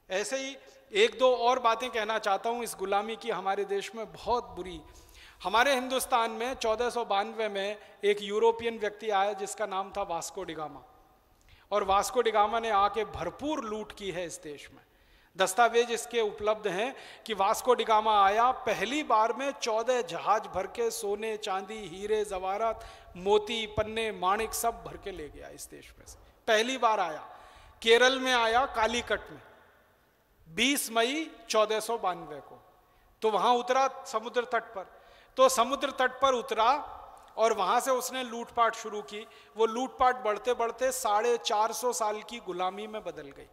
ऐसे ही एक दो और बातें कहना चाहता हूं इस गुलामी की हमारे देश में बहुत बुरी। हमारे हिंदुस्तान में 1492 में एक यूरोपियन व्यक्ति आया जिसका नाम था वास्को डिगामा, और वास्को डिगामा ने आके भरपूर लूट की है इस देश में। दस्तावेज इसके उपलब्ध हैं कि वास्को डिगामा आया, पहली बार में 14 जहाज भर के सोने चांदी हीरे जवाहरात मोती पन्ने माणिक सब भर के ले गया इस देश में से। पहली बार आया, केरल में आया कालीकट में 20 मई 1492 को। तो वहां उतरा समुद्र तट पर, तो समुद्र तट पर उतरा और वहां से उसने लूटपाट शुरू की। वो लूटपाट बढ़ते बढ़ते 450 साल की गुलामी में बदल गई।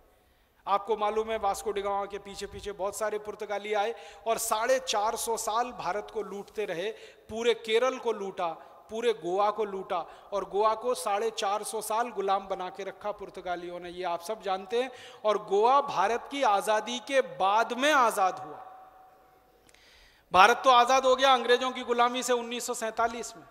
आपको मालूम है वास्को डिगामा के पीछे पीछे बहुत सारे पुर्तगाली आए और 450 साल भारत को लूटते रहे। पूरे केरल को लूटा, पूरे गोवा को लूटा, और गोवा को 450 साल गुलाम बना के रखा पुर्तगालियों ने, ये आप सब जानते हैं। और गोवा भारत की आजादी के बाद में आजाद हुआ। भारत तो आजाद हो गया अंग्रेजों की गुलामी से 1947 में,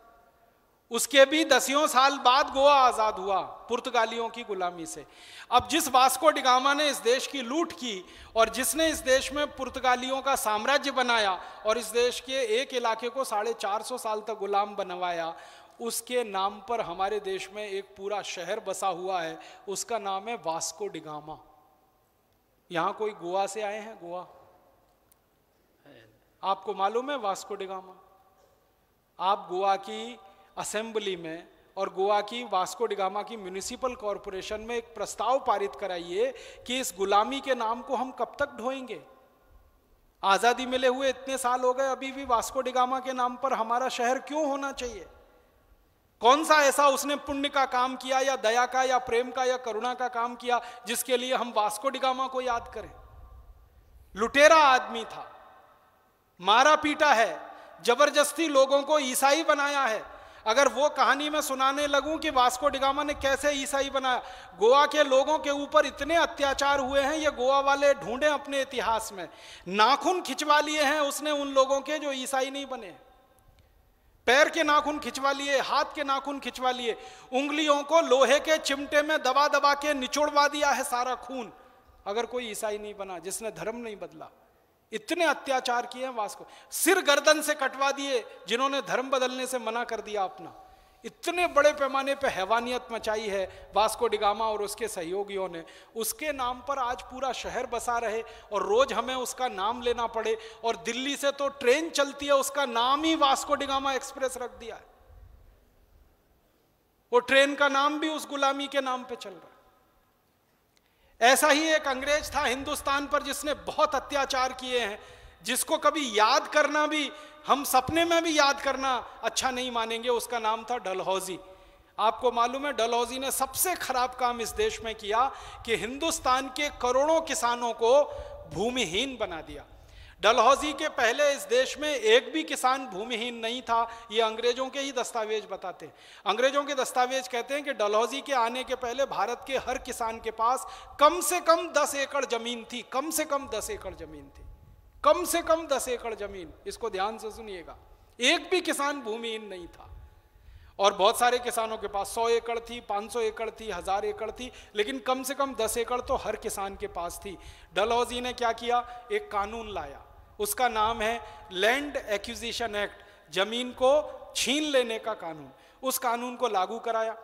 उसके भी 10 साल बाद गोवा आजाद हुआ पुर्तगालियों की गुलामी से। अब जिस वास्को डिगामा ने इस देश की लूट की और जिसने इस देश में पुर्तगालियों का साम्राज्य बनाया और इस देश के एक इलाके को 450 साल तक गुलाम बनवाया, उसके नाम पर हमारे देश में एक पूरा शहर बसा हुआ है, उसका नाम है वास्को डिगामा। यहां कोई गोवा से आए हैं? गोवा आपको मालूम है वास्को डिगामा? आप गोवा की असेंबली में और गोवा की वास्को डिगामा की म्युनिसिपल कॉरपोरेशन में एक प्रस्ताव पारित कराइए कि इस गुलामी के नाम को हम कब तक ढोएंगे। आजादी मिले हुए इतने साल हो गए, अभी भी वास्को डिगामा के नाम पर हमारा शहर क्यों होना चाहिए? कौन सा ऐसा उसने पुण्य का काम किया या दया का या प्रेम का या करुणा का काम किया जिसके लिए हम वास्को डिगामा को याद करें? लुटेरा आदमी था, मारा पीटा है, जबरदस्ती लोगों को ईसाई बनाया है। अगर वो कहानी में सुनाने लगूं कि वास्को डिगामा ने कैसे ईसाई बनाया, गोवा के लोगों के ऊपर इतने अत्याचार हुए हैं, ये गोवा वाले ढूंढे अपने इतिहास में। नाखून खिंचवा लिए हैं उसने उन लोगों के जो ईसाई नहीं बने, पैर के नाखून खिंचवा लिए, हाथ के नाखून खिंचवा लिए, उंगलियों को लोहे के चिमटे में दबा दबा के निचोड़वा दिया है सारा खून, अगर कोई ईसाई नहीं बना, जिसने धर्म नहीं बदला। इतने अत्याचार किए हैं वास्को, सिर गर्दन से कटवा दिए जिन्होंने धर्म बदलने से मना कर दिया अपना। इतने बड़े पैमाने पे हैवानियत मचाई है वास्को डिगामा और उसके सहयोगियों ने। उसके नाम पर आज पूरा शहर बसा रहे और रोज हमें उसका नाम लेना पड़े, और दिल्ली से तो ट्रेन चलती है उसका नाम ही वास्को डिगामा एक्सप्रेस रख दिया है। वो ट्रेन का नाम भी उस गुलामी के नाम पे चल रहा है। ऐसा ही एक अंग्रेज था हिंदुस्तान पर जिसने बहुत अत्याचार किए हैं, जिसको कभी याद करना भी, हम सपने में भी याद करना अच्छा नहीं मानेंगे। उसका नाम था डलहौजी। आपको मालूम है डलहौजी ने सबसे खराब काम इस देश में किया कि हिंदुस्तान के करोड़ों किसानों को भूमिहीन बना दिया। डलहौजी के पहले इस देश में एक भी किसान भूमिहीन नहीं था, ये अंग्रेजों के ही दस्तावेज बताते हैं। अंग्रेजों के दस्तावेज कहते हैं कि डलहौजी के आने के पहले भारत के हर किसान के पास कम से कम 10 एकड़ जमीन थी, कम से कम 10 एकड़ जमीन थी, कम से कम 10 एकड़ जमीन। इसको ध्यान से सुनिएगा, एक भी किसान भूमिहीन नहीं था। और बहुत सारे किसानों के पास 100 एकड़ थी, 500 एकड़ थी, 1000 एकड़ थी, लेकिन कम से कम 10 एकड़ तो हर किसान के पास थी। डलहौजी ने क्या किया, एक कानून लाया, उसका नाम है लैंड एक्विजिशन एक्ट, जमीन को छीन लेने का कानून। उस कानून को लागू कराया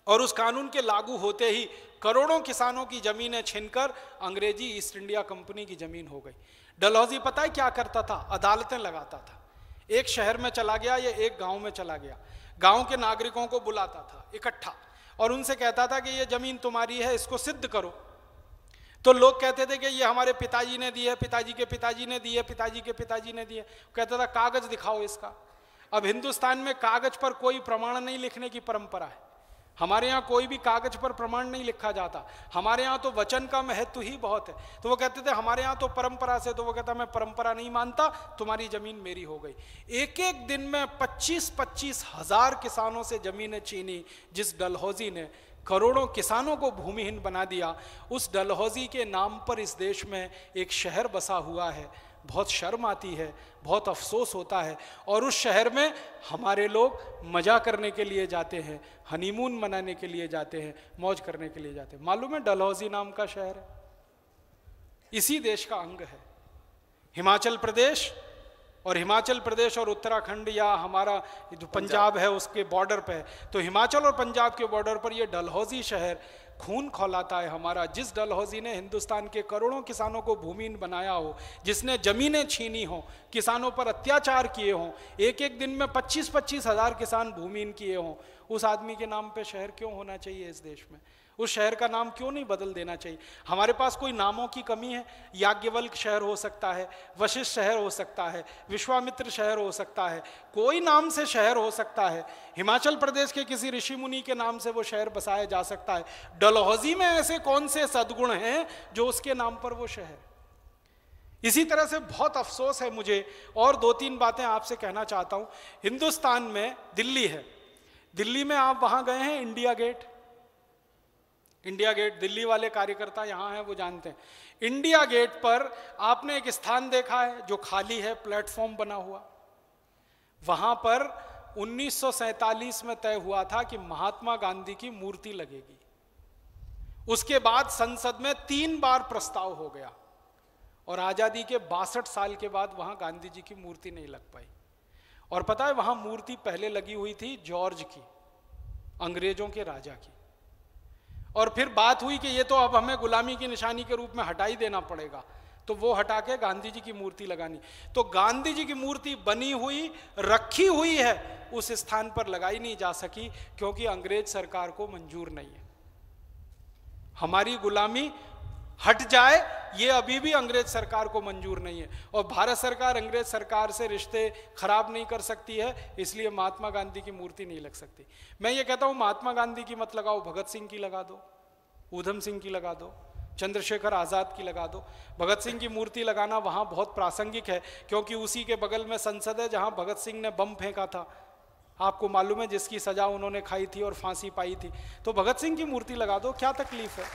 और उस कानून के लागू होते ही करोड़ों किसानों की जमीनें छीनकर अंग्रेजी ईस्ट इंडिया कंपनी की जमीन हो गई। डलहौजी पता है क्या करता था? अदालतें लगाता था। एक शहर में चला गया या एक गांव में चला गया, गांव के नागरिकों को बुलाता था इकट्ठा और उनसे कहता था कि ये जमीन तुम्हारी है, इसको सिद्ध करो। तो लोग कहते थे कि ये हमारे पिताजी ने दी है, पिताजी के पिताजी ने दी है, पिताजी के पिताजी ने दी है। कहता था कागज दिखाओ इसका। अब हिंदुस्तान में कागज पर कोई प्रमाण नहीं लिखने की परंपरा है। हमारे यहाँ कोई भी कागज पर प्रमाण नहीं लिखा जाता, हमारे यहाँ तो वचन का महत्व ही बहुत है। तो वो कहते थे हमारे यहाँ तो परंपरा से, तो वो कहता मैं परंपरा नहीं मानता, तुम्हारी जमीन मेरी हो गई। एक एक दिन में 25-25 हजार किसानों से जमीनें छीनी। जिस डलहौजी ने करोड़ों किसानों को भूमिहीन बना दिया, उस डलहौजी के नाम पर इस देश में एक शहर बसा हुआ है। बहुत शर्म आती है, बहुत अफसोस होता है। और उस शहर में हमारे लोग मजा करने के लिए जाते हैं, हनीमून मनाने के लिए जाते हैं, मौज करने के लिए जाते हैं। मालूम है डलहौजी नाम का शहर है। इसी देश का अंग है। हिमाचल प्रदेश और उत्तराखंड या हमारा जो पंजाब है उसके बॉर्डर पे है, तो हिमाचल और पंजाब के बॉर्डर पर ये डलहौजी शहर खून खौलाता है हमारा। जिस डलहौजी ने हिंदुस्तान के करोड़ों किसानों को भूमिहीन बनाया हो, जिसने जमीनें छीनी हो, किसानों पर अत्याचार किए हों, एक एक दिन में 25-25 हजार किसान भूमिहीन किए हों, उस आदमी के नाम पे शहर क्यों होना चाहिए इस देश में? उस शहर का नाम क्यों नहीं बदल देना चाहिए? हमारे पास कोई नामों की कमी है? याज्ञवल्क शहर हो सकता है, वशिष्ठ शहर हो सकता है, विश्वामित्र शहर हो सकता है, कोई नाम से शहर हो सकता है। हिमाचल प्रदेश के किसी ऋषि मुनि के नाम से वो शहर बसाया जा सकता है। डलहौजी में ऐसे कौन से सद्गुण हैं जो उसके नाम पर वो शहर? इसी तरह से बहुत अफसोस है मुझे, और 2-3 बातें आपसे कहना चाहता हूं। हिंदुस्तान में दिल्ली है, दिल्ली में आप वहां गए हैं? इंडिया गेट, दिल्ली वाले कार्यकर्ता यहाँ हैं, वो जानते हैं। इंडिया गेट पर आपने एक स्थान देखा है जो खाली है, प्लेटफॉर्म बना हुआ। वहां पर 1947 में तय हुआ था कि महात्मा गांधी की मूर्ति लगेगी। उसके बाद संसद में 3 बार प्रस्ताव हो गया और आजादी के 62 साल के बाद वहां गांधी जी की मूर्ति नहीं लग पाई। और पता है वहां मूर्ति पहले लगी हुई थी जॉर्ज की, अंग्रेजों के राजा की, और फिर बात हुई कि ये तो अब हमें गुलामी की निशानी के रूप में हटा ही देना पड़ेगा, तो वो हटा के गांधी जी की मूर्ति लगानी। तो गांधी जी की मूर्ति बनी हुई, रखी हुई है, उस स्थान पर लगाई नहीं जा सकी क्योंकि अंग्रेज सरकार को मंजूर नहीं है। हमारी गुलामी हट जाए ये अभी भी अंग्रेज सरकार को मंजूर नहीं है, और भारत सरकार अंग्रेज सरकार से रिश्ते खराब नहीं कर सकती है, इसलिए महात्मा गांधी की मूर्ति नहीं लग सकती। मैं ये कहता हूं महात्मा गांधी की मत लगाओ, भगत सिंह की लगा दो, ऊधम सिंह की लगा दो, चंद्रशेखर आजाद की लगा दो। भगत सिंह की मूर्ति लगाना वहां बहुत प्रासंगिक है क्योंकि उसी के बगल में संसद है जहां भगत सिंह ने बम फेंका था, आपको मालूम है, जिसकी सजा उन्होंने खाई थी और फांसी पाई थी। तो भगत सिंह की मूर्ति लगा दो, क्या तकलीफ है?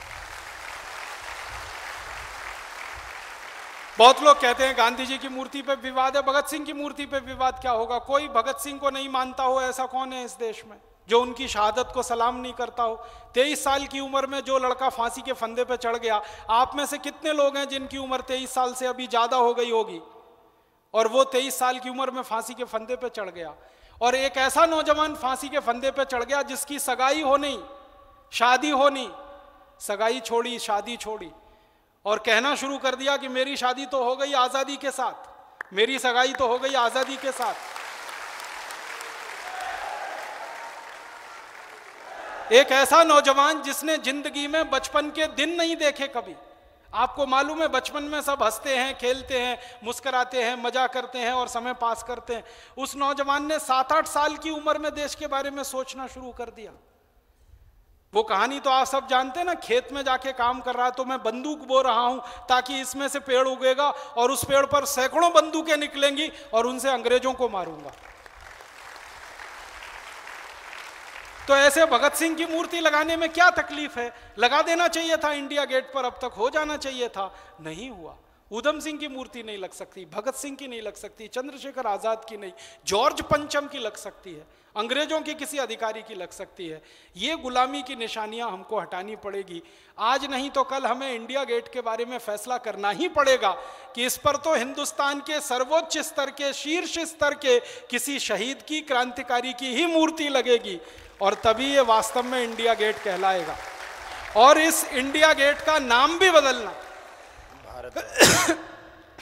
बहुत लोग कहते हैं गांधी जी की मूर्ति पे विवाद है, भगत सिंह की मूर्ति पे विवाद क्या होगा? कोई भगत सिंह को नहीं मानता हो ऐसा कौन है इस देश में जो उनकी शहादत को सलाम नहीं करता हो? 23 साल की उम्र में जो लड़का फांसी के फंदे पे चढ़ गया, आप में से कितने लोग हैं जिनकी उम्र 23 साल से अभी ज्यादा हो गई होगी और वो 23 साल की उम्र में फांसी के फंदे पे चढ़ गया? और एक ऐसा नौजवान फांसी के फंदे पे चढ़ गया जिसकी सगाई हो नहीं, शादी हो नहीं, सगाई छोड़ी, शादी छोड़ी, और कहना शुरू कर दिया कि मेरी शादी तो हो गई आजादी के साथ, मेरी सगाई तो हो गई आजादी के साथ। एक ऐसा नौजवान जिसने जिंदगी में बचपन के दिन नहीं देखे कभी, आपको मालूम है बचपन में सब हंसते हैं, खेलते हैं, मुस्कुराते हैं, मजा करते हैं और समय पास करते हैं। उस नौजवान ने 7-8 साल की उम्र में देश के बारे में सोचना शुरू कर दिया। वो कहानी तो आप सब जानते हैं ना, खेत में जाके काम कर रहा है तो मैं बंदूक बो रहा हूं ताकि इसमें से पेड़ उगेगा और उस पेड़ पर सैकड़ों बंदूकें निकलेंगी और उनसे अंग्रेजों को मारूंगा। तो ऐसे भगत सिंह की मूर्ति लगाने में क्या तकलीफ है? लगा देना चाहिए था इंडिया गेट पर, अब तक हो जाना चाहिए था, नहीं हुआ। ऊधम सिंह की मूर्ति नहीं लग सकती, भगत सिंह की नहीं लग सकती, चंद्रशेखर आजाद की नहीं, जॉर्ज पंचम की लग सकती है, अंग्रेजों के किसी अधिकारी की लग सकती है। ये गुलामी की निशानियां हमको हटानी पड़ेगी। आज नहीं तो कल हमें इंडिया गेट के बारे में फैसला करना ही पड़ेगा कि इस पर तो हिंदुस्तान के सर्वोच्च स्तर के, शीर्ष स्तर के किसी शहीद की, क्रांतिकारी की ही मूर्ति लगेगी और तभी ये वास्तव में इंडिया गेट कहलाएगा। और इस इंडिया गेट का नाम भी बदलना,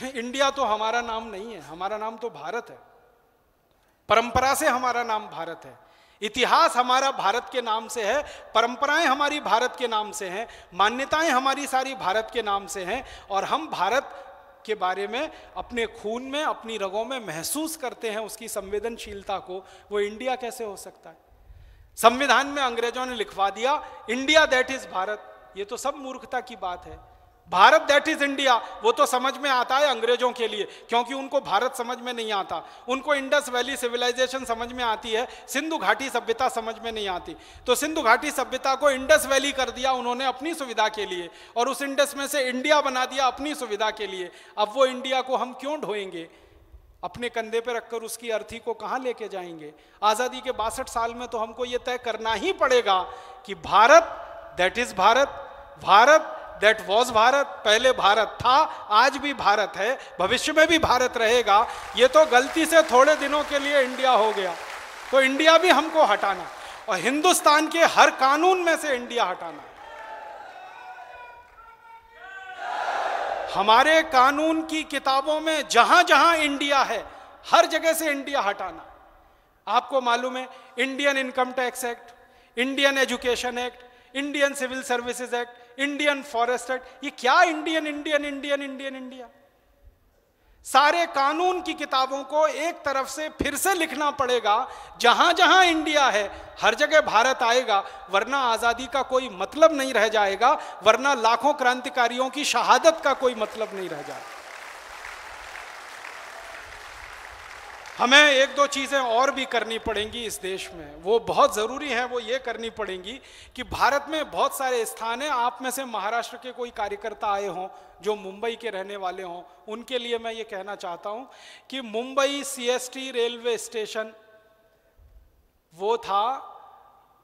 इंडिया तो हमारा नाम नहीं है, हमारा नाम तो भारत है। परंपरा से हमारा नाम भारत है, इतिहास हमारा भारत के नाम से है, परंपराएं हमारी भारत के नाम से हैं, मान्यताएं हमारी सारी भारत के नाम से हैं, और हम भारत के बारे में अपने खून में, अपनी रगों में महसूस करते हैं उसकी संवेदनशीलता को। वो इंडिया कैसे हो सकता है? संविधान में अंग्रेजों ने लिखवा दिया इंडिया दैट इज भारत, ये तो सब मूर्खता की बात है। भारत दैट इज इंडिया, वो तो समझ में आता है अंग्रेजों के लिए, क्योंकि उनको भारत समझ में नहीं आता, उनको इंडस वैली सिविलाइजेशन समझ में आती है, सिंधु घाटी सभ्यता समझ में नहीं आती। तो सिंधु घाटी सभ्यता को इंडस वैली कर दिया उन्होंने अपनी सुविधा के लिए, और उस इंडस में से इंडिया बना दिया अपनी सुविधा के लिए। अब वो इंडिया को हम क्यों ढोएंगे? अपने कंधे पे रखकर उसकी अर्थी को कहाँ लेके जाएंगे? आज़ादी के 62 साल में तो हमको ये तय करना ही पड़ेगा कि Bharat that is Bharat, Bharat that was Bharat, पहले भारत था, आज भी भारत है, भविष्य में भी भारत रहेगा। ये तो गलती से थोड़े दिनों के लिए इंडिया हो गया, तो इंडिया भी हमको हटाना, और हिंदुस्तान के हर कानून में से इंडिया हटाना। हमारे कानून की किताबों में जहां जहां इंडिया है, हर जगह से इंडिया हटाना। आपको मालूम है, Indian income tax act, Indian education act, Indian civil services act, Indian forest act, ये क्या Indian Indian Indian Indian India? सारे कानून की किताबों को एक तरफ से फिर से लिखना पड़ेगा। जहां जहां इंडिया है हर जगह भारत आएगा, वरना आजादी का कोई मतलब नहीं रह जाएगा, वरना लाखों क्रांतिकारियों की शहादत का कोई मतलब नहीं रह जाएगा। हमें एक दो चीजें और भी करनी पड़ेंगी इस देश में, वो बहुत जरूरी है। वो ये करनी पड़ेंगी कि भारत में बहुत सारे स्थान हैं, आप में से महाराष्ट्र के कोई कार्यकर्ता आए हों जो मुंबई के रहने वाले हों, उनके लिए मैं ये कहना चाहता हूं कि मुंबई सीएसटी रेलवे स्टेशन वो था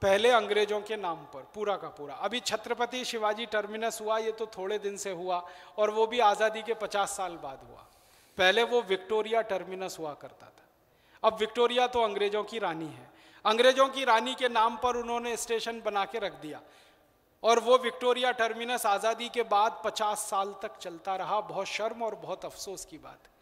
पहले अंग्रेजों के नाम पर, पूरा का पूरा। अभी छत्रपति शिवाजी टर्मिनस हुआ, ये तो थोड़े दिन से हुआ, और वो भी आज़ादी के 50 साल बाद हुआ। पहले वो विक्टोरिया टर्मिनस हुआ करता था। अब विक्टोरिया तो अंग्रेजों की रानी है, अंग्रेजों की रानी के नाम पर उन्होंने स्टेशन बना के रख दिया, और वो विक्टोरिया टर्मिनस आज़ादी के बाद 50 साल तक चलता रहा। बहुत शर्म और बहुत अफसोस की बात है।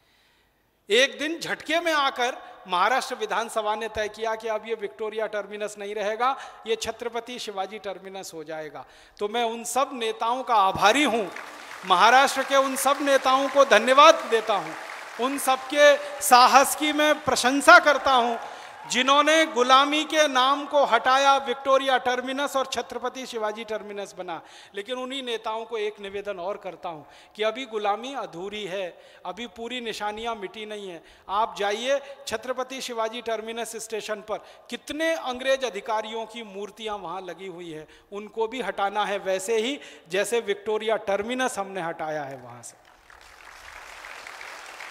एक दिन झटके में आकर महाराष्ट्र विधानसभा ने तय किया कि अब ये विक्टोरिया टर्मिनस नहीं रहेगा, ये छत्रपति शिवाजी टर्मिनस हो जाएगा। तो मैं उन सब नेताओं का आभारी हूं, महाराष्ट्र के उन सब नेताओं को धन्यवाद देता हूं, उन सबके साहस की मैं प्रशंसा करता हूं जिन्होंने गुलामी के नाम को हटाया, विक्टोरिया टर्मिनस और छत्रपति शिवाजी टर्मिनस बना। लेकिन उन्हीं नेताओं को एक निवेदन और करता हूं कि अभी गुलामी अधूरी है, अभी पूरी निशानियां मिटी नहीं है। आप जाइए छत्रपति शिवाजी टर्मिनस स्टेशन पर, कितने अंग्रेज अधिकारियों की मूर्तियां वहां लगी हुई है, उनको भी हटाना है, वैसे ही जैसे विक्टोरिया टर्मिनस हमने हटाया है वहां से।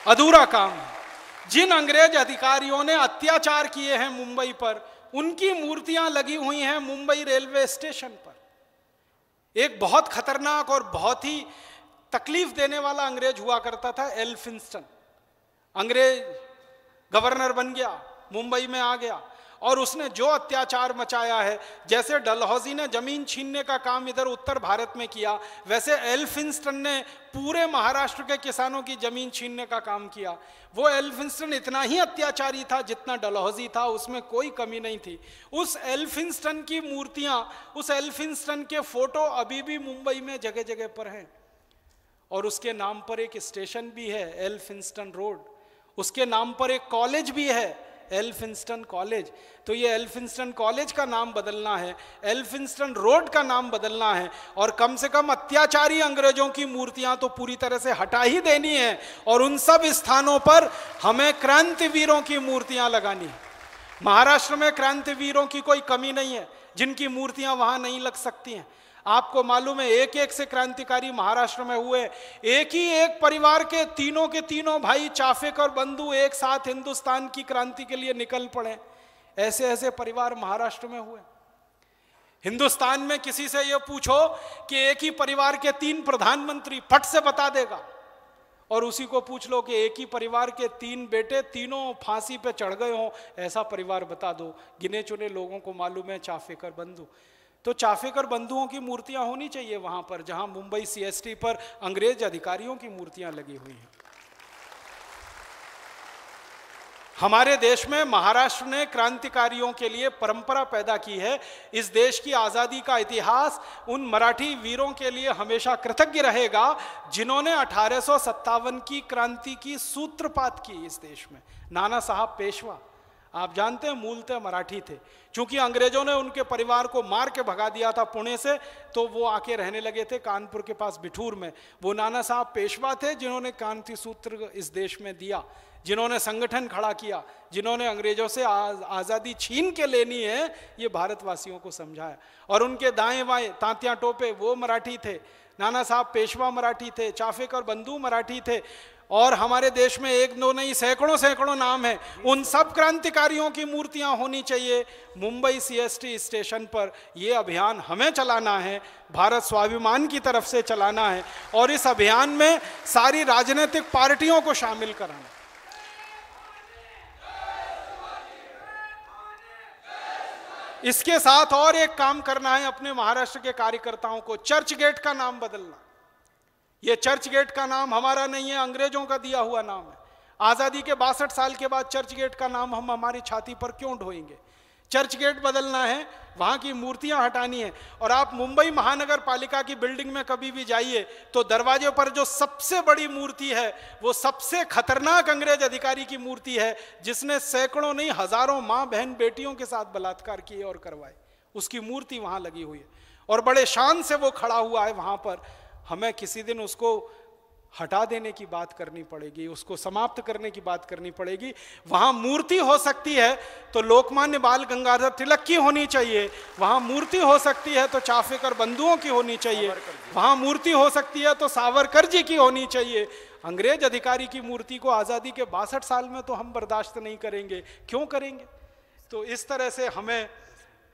अधूरा काम है। जिन अंग्रेज अधिकारियों ने अत्याचार किए हैं मुंबई पर, उनकी मूर्तियां लगी हुई हैं मुंबई रेलवे स्टेशन पर। एक बहुत खतरनाक और बहुत ही तकलीफ देने वाला अंग्रेज हुआ करता था, एल्फिंस्टन। अंग्रेज गवर्नर बन गया, मुंबई में आ गया, और उसने जो अत्याचार मचाया है, जैसे डलहौजी ने जमीन छीनने का काम इधर उत्तर भारत में किया, वैसे एल्फिंस्टन ने पूरे महाराष्ट्र के किसानों की जमीन छीनने का काम किया। वो एल्फिंस्टन इतना ही अत्याचारी था जितना डलहौजी था, उसमें कोई कमी नहीं थी। उस एल्फिंस्टन की मूर्तियां, उस एल्फिंस्टन के फोटो अभी भी मुंबई में जगह जगह पर हैं, और उसके नाम पर एक स्टेशन भी है, एल्फिंस्टन रोड। उसके नाम पर एक कॉलेज भी है, एल्फिंस्टन कॉलेज। तो ये एल्फिंस्टन कॉलेज का नाम बदलना है, एल्फिंस्टन रोड का नाम बदलना है, और कम से कम अत्याचारी अंग्रेजों की मूर्तियां तो पूरी तरह से हटा ही देनी है, और उन सब स्थानों पर हमें क्रांतिवीरों की मूर्तियां लगानी है। महाराष्ट्र में क्रांतिवीरों की कोई कमी नहीं है जिनकी मूर्तियां वहां नहीं लग सकती हैं। आपको मालूम है, एक एक से क्रांतिकारी महाराष्ट्र में हुए, एक ही एक परिवार के तीनों भाई चाफेकर बंधु एक साथ हिंदुस्तान की क्रांति के लिए निकल पड़े। ऐसे ऐसे परिवार महाराष्ट्र में हुए। हिंदुस्तान में किसी से यह पूछो कि एक ही परिवार के 3 प्रधानमंत्री, फट से बता देगा। और उसी को पूछ लो कि एक ही परिवार के 3 बेटे तीनों फांसी पे चढ़ गए हों, ऐसा परिवार बता दो। गिने चुने लोगों को मालूम है चाफेकर बंधु। तो चाफेकर बंधुओं की मूर्तियां होनी चाहिए वहां पर जहां मुंबई सीएसटी पर अंग्रेज अधिकारियों की मूर्तियां लगी हुई हैं। हमारे देश में महाराष्ट्र ने क्रांतिकारियों के लिए परंपरा पैदा की है। इस देश की आज़ादी का इतिहास उन मराठी वीरों के लिए हमेशा कृतज्ञ रहेगा जिन्होंने 1857 की क्रांति की सूत्रपात की इस देश में। नाना साहब पेशवा, आप जानते हैं, मूलतः मराठी थे। क्योंकि अंग्रेजों ने उनके परिवार को मार के भगा दिया था पुणे से, तो वो आके रहने लगे थे कानपुर के पास बिठूर में। वो नाना साहब पेशवा थे जिन्होंने क्रांति सूत्र इस देश में दिया, जिन्होंने संगठन खड़ा किया, जिन्होंने अंग्रेजों से आज़ादी छीन के लेनी है ये भारतवासियों को समझाया। और उनके दाएं बाएं तांतिया टोपे वो मराठी थे, नाना साहब पेशवा मराठी थे, चाफेकर बंधु मराठी थे, और हमारे देश में एक दो नहीं सैकड़ों सैकड़ों नाम है, उन सब क्रांतिकारियों की मूर्तियां होनी चाहिए। मुंबई सीएसटी स्टेशन पर ये अभियान हमें चलाना है, भारत स्वाभिमान की तरफ से चलाना है, और इस अभियान में सारी राजनीतिक पार्टियों को शामिल कराना। इसके साथ और एक काम करना है अपने महाराष्ट्र के कार्यकर्ताओं को, चर्च गेट का नाम बदलना। ये चर्च गेट का नाम हमारा नहीं है, अंग्रेजों का दिया हुआ नाम है। आजादी के 62 साल के बाद चर्च गेट का नाम हम हमारी छाती पर क्यों ढोएंगे? चर्च गेट बदलना है, वहां की मूर्तियां हटानी है। और आप मुंबई महानगर पालिका की बिल्डिंग में कभी भी जाइए तो दरवाजे पर जो सबसे बड़ी मूर्ति है वो सबसे खतरनाक अंग्रेज अधिकारी की मूर्ति है, जिसने सैकड़ों नहीं हजारों मां बहन बेटियों के साथ बलात्कार किए और करवाए। उसकी मूर्ति वहां लगी हुई है और बड़े शान से वो खड़ा हुआ है वहां पर। हमें किसी दिन उसको हटा देने की बात करनी पड़ेगी, उसको समाप्त करने की बात करनी पड़ेगी। वहां मूर्ति हो सकती है तो लोकमान्य बाल गंगाधर तिलक की होनी चाहिए, वहां मूर्ति हो सकती है तो चाफेकर बंधुओं की होनी चाहिए, वहां मूर्ति हो सकती है तो सावरकर जी की होनी चाहिए। अंग्रेज अधिकारी की मूर्ति को आजादी के 62 साल में तो हम बर्दाश्त नहीं करेंगे, क्यों करेंगे? तो इस तरह से हमें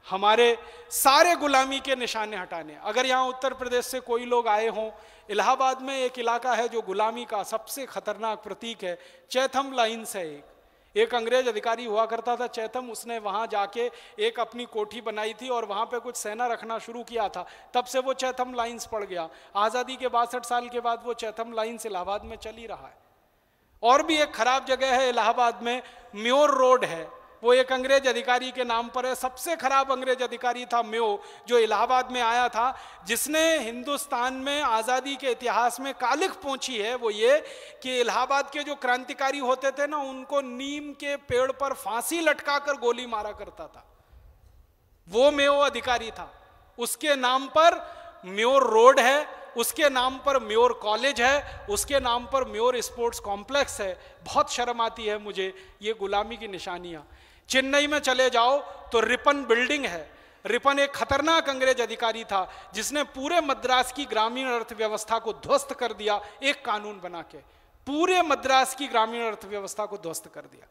हमारे सारे गुलामी के निशाने हटाने। अगर यहाँ उत्तर प्रदेश से कोई लोग आए हों, इलाहाबाद में एक इलाका है जो गुलामी का सबसे खतरनाक प्रतीक है, चैथम लाइन्स है। एक अंग्रेज अधिकारी हुआ करता था चैथम, उसने वहां जाके एक अपनी कोठी बनाई थी और वहां पे कुछ सेना रखना शुरू किया था, तब से वो चैथम लाइन्स पड़ गया। आज़ादी के 62 साल के बाद वो चैथम लाइन्स इलाहाबाद में चल ही रहा है। और भी एक खराब जगह है इलाहाबाद में, म्योर रोड है, वो एक अंग्रेज अधिकारी के नाम पर है। सबसे खराब अंग्रेज अधिकारी था म्यो, जो इलाहाबाद में आया था, जिसने हिंदुस्तान में आज़ादी के इतिहास में कालिख पोंछी है। वो ये कि इलाहाबाद के जो क्रांतिकारी होते थे ना, उनको नीम के पेड़ पर फांसी लटकाकर गोली मारा करता था। वो म्यो अधिकारी था। उसके नाम पर म्योर रोड है, उसके नाम पर म्योर कॉलेज है, उसके नाम पर म्योर स्पोर्ट्स कॉम्प्लेक्स है। बहुत शर्म आती है मुझे ये गुलामी की निशानियां। चेन्नई में चले जाओ तो रिपन बिल्डिंग है। रिपन एक खतरनाक अंग्रेज अधिकारी था जिसने पूरे मद्रास की ग्रामीण अर्थव्यवस्था को ध्वस्त कर दिया, एक कानून बना के पूरे मद्रास की ग्रामीण अर्थव्यवस्था को ध्वस्त कर दिया।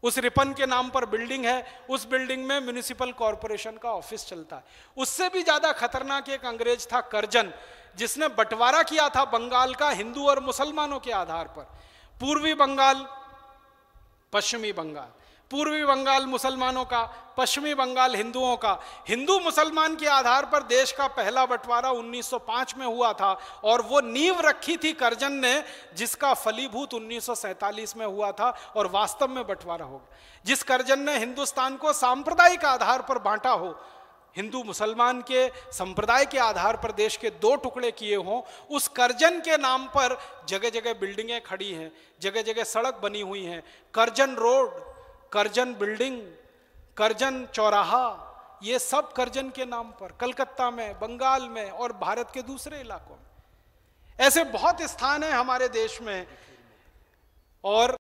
उस रिपन के नाम पर बिल्डिंग है, उस बिल्डिंग में म्युनिसिपल कॉरपोरेशन का ऑफिस चलता है। उससे भी ज्यादा खतरनाक एक अंग्रेज था कर्जन, जिसने बंटवारा किया था बंगाल का हिंदू और मुसलमानों के आधार पर। पूर्वी बंगाल, पश्चिमी बंगाल, पूर्वी बंगाल मुसलमानों का, पश्चिमी बंगाल हिंदुओं का। हिंदू मुसलमान के आधार पर देश का पहला बंटवारा 1905 में हुआ था और वो नींव रखी थी कर्जन ने, जिसका फलीभूत 1947 में हुआ था और वास्तव में बंटवारा हो गया। जिस कर्जन ने हिंदुस्तान को सांप्रदायिक आधार पर बांटा हो, हिंदू मुसलमान के संप्रदाय के आधार पर देश के 2 टुकड़े किए हों, उस कर्जन के नाम पर जगह जगह बिल्डिंगें खड़ी हैं, जगह जगह सड़क बनी हुई हैं। Curzon road, Curzon building, Curzon चौराहा, ये सब कर्जन के नाम पर कलकत्ता में, बंगाल में और भारत के दूसरे इलाकों में। ऐसे बहुत स्थान हैं हमारे देश में। और